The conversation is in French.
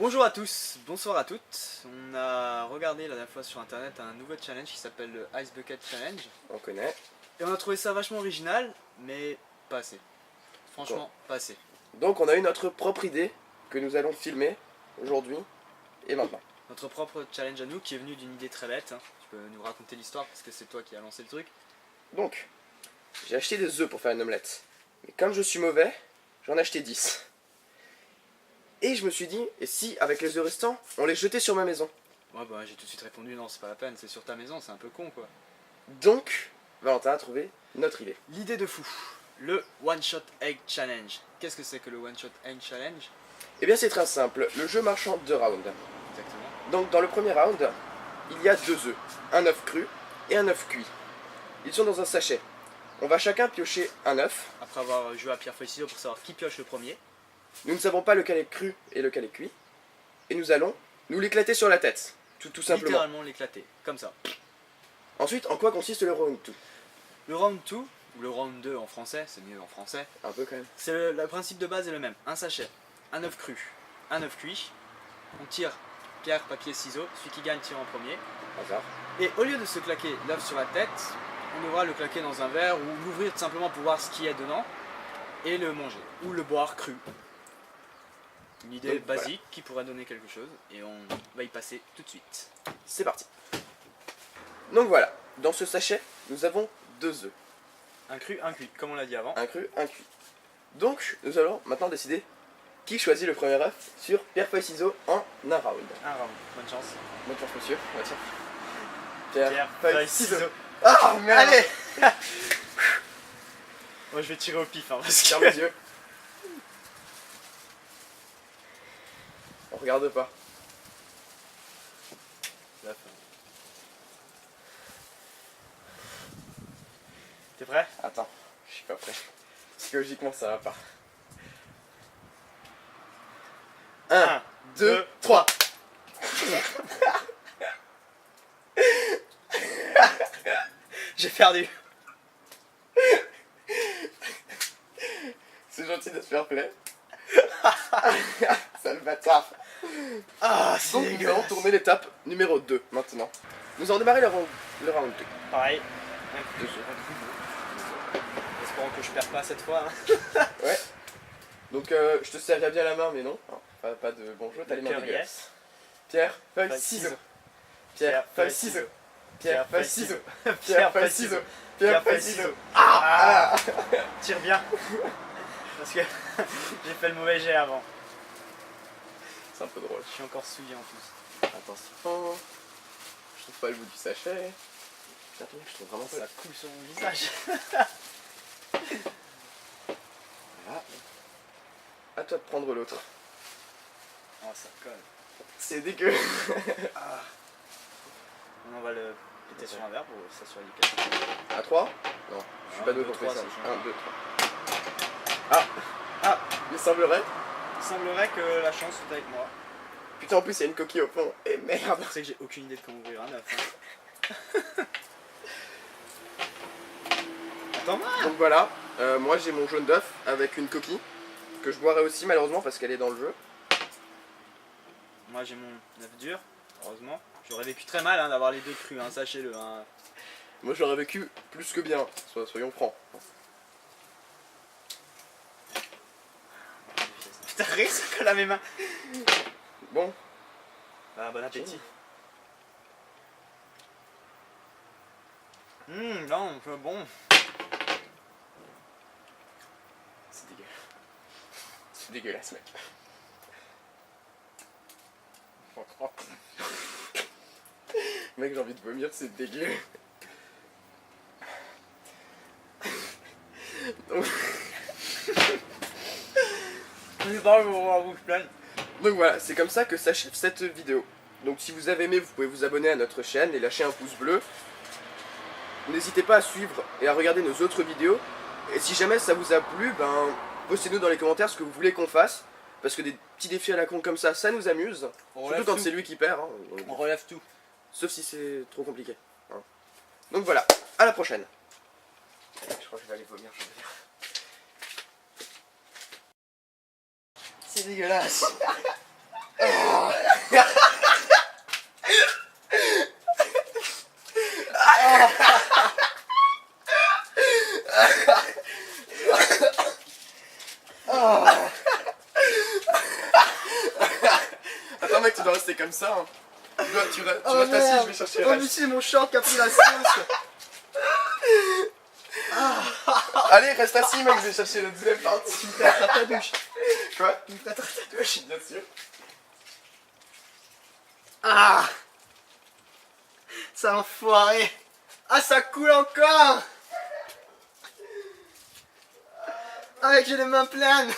Bonjour à tous, bonsoir à toutes. On a regardé la dernière fois sur internet un nouveau challenge qui s'appelle le Ice Bucket Challenge. On connaît. Et on a trouvé ça vachement original, mais pas assez. Franchement, pas assez. Donc on a eu notre propre idée que nous allons filmer aujourd'hui et maintenant. Notre propre challenge à nous qui est venu d'une idée très bête. Tu peux nous raconter l'histoire parce que c'est toi qui as lancé le truc. Donc, j'ai acheté des œufs pour faire une omelette. Mais comme je suis mauvais, j'en ai acheté 10. Et je me suis dit, et si avec les œufs restants, on les jetait sur ma maison? Ouais bah j'ai tout de suite répondu non, c'est pas la peine, c'est sur ta maison, c'est un peu con quoi. Donc, Valentin a trouvé notre idée. L'idée de fou, le One Shot Egg Challenge. Qu'est-ce que c'est que le One Shot Egg Challenge? Eh bien c'est très simple, le jeu marche en 2 rounds. Exactement. Donc dans le premier round, il y a 2 œufs, un œuf cru et un œuf cuit. Ils sont dans un sachet. On va chacun piocher un œuf. Après avoir joué à pierre feuille ciseaux pour savoir qui pioche le premier. Nous ne savons pas lequel est cru et lequel est cuit. Et nous allons nous l'éclater sur la tête. Tout simplement. Littéralement l'éclater, comme ça. Ensuite, en quoi consiste le round 2? Le round 2, ou le round 2 en français, c'est mieux en français, Un peu quand même. c'est le principe de base est le même. Un sachet, un œuf cru, un œuf cuit. On tire pierre, papier, ciseaux. Celui qui gagne tire en premier. Hasard. Et au lieu de se claquer l'œuf sur la tête, on devra le claquer dans un verre ou l'ouvrir tout simplement pour voir ce qu'il y a dedans et le manger. Ou le boire cru. Une idée Donc, basique voilà. qui pourrait donner quelque chose et on va y passer tout de suite. C'est parti. Donc voilà, dans ce sachet, nous avons 2 œufs. Un cru, un cuit, comme on l'a dit avant. Un cru, un cuit. Donc, nous allons maintenant décider qui choisit le premier œuf sur pierre, feuille, ciseaux en un round. Un round, bonne chance. Bonne chance, monsieur. On va tirer. Pierre, feuille, ciseaux. Ah, merde. Allez. Moi je vais tirer au pif hein, parce que... Ferme les yeux. On regarde pas. T'es prêt? Attends, je suis pas prêt. Psychologiquement, ça va pas. 1, 2, 3. J'ai perdu. C'est gentil de se faire plaisir. Sale bâtard. Ah, c'est Donc nous allons dégueulasse. tourner l'étape numéro 2 maintenant. Nous allons démarrer le round 2. Pareil. Un coup de espérons que je perds pas cette fois. Hein. Ouais. Donc je te serrais bien la main mais non. Pas de bon jeu, t'as les mains Cœur, dégueulasses. yes. Pierre, feuille, Feuille, ciseaux. ciseaux. Pierre, feuille, ciseaux. Pierre, feuille, ciseaux. Pierre, feuille, ciseaux. Pierre, feuille, ciseaux. Ah, tire bien. Parce que j'ai fait le mauvais jet avant. C'est un peu drôle. Je suis encore souillé en plus. Attention. Je trouve pas le bout du sachet. Putain, je trouve vraiment pas. Ça coule sur mon visage. Voilà. À toi de prendre l'autre. Oh, ça colle. C'est dégueu. Ah. On va le péter sur un verre pour s'assurer du cas. À 3? Non, je suis pas doué deux, pour faire trois, ça. c'est 1, 2, 3. Ah, il semblerait. Il semblerait que la chance soit avec moi. Putain, en plus, il y a une coquille au fond. Et merde. Tu sais que j'ai aucune idée de comment ouvrir un œuf. Hein. Attends-moi. Donc voilà, moi j'ai mon jaune d'œuf avec une coquille. Que je boirai aussi malheureusement parce qu'elle est dans le jeu. Moi j'ai mon œuf dur, heureusement. J'aurais vécu très mal hein, d'avoir les deux crus, hein, sachez-le. Hein. Moi j'aurais vécu plus que bien, soyons francs. Putain, rien que ça colle à mes mains. Bon, Ah, bon appétit. Non, c'est bon. c'est dégueu. C'est dégueulasse mec. Mec, j'ai envie de vomir, c'est dégueu. Donc voilà, c'est comme ça que s'achève cette vidéo. Donc si vous avez aimé, vous pouvez vous abonner à notre chaîne et lâcher un pouce bleu. N'hésitez pas à suivre et à regarder nos autres vidéos. Et si jamais ça vous a plu, ben postez-nous dans les commentaires ce que vous voulez qu'on fasse. Parce que des petits défis à la con comme ça nous amuse. Surtout quand c'est lui qui perd. Hein. On relève tout. Sauf si c'est trop compliqué. Hein. Donc voilà, à la prochaine. Je crois que je vais aller vomir, je veux dire. C'est dégueulasse. Attends mec, tu dois rester comme ça. Hein. Tu restes assis, je vais chercher Oh mais c'est mon short qui a pris la sauce. Allez, reste assis mec, je vais chercher la deuxième partie. Tu me prêteras ta douche. Quoi? Tu me prêteras ta Oui, bien sûr. Ah, ça enfoiré. Ah, ça coule encore. Ah, j'ai les mains pleines.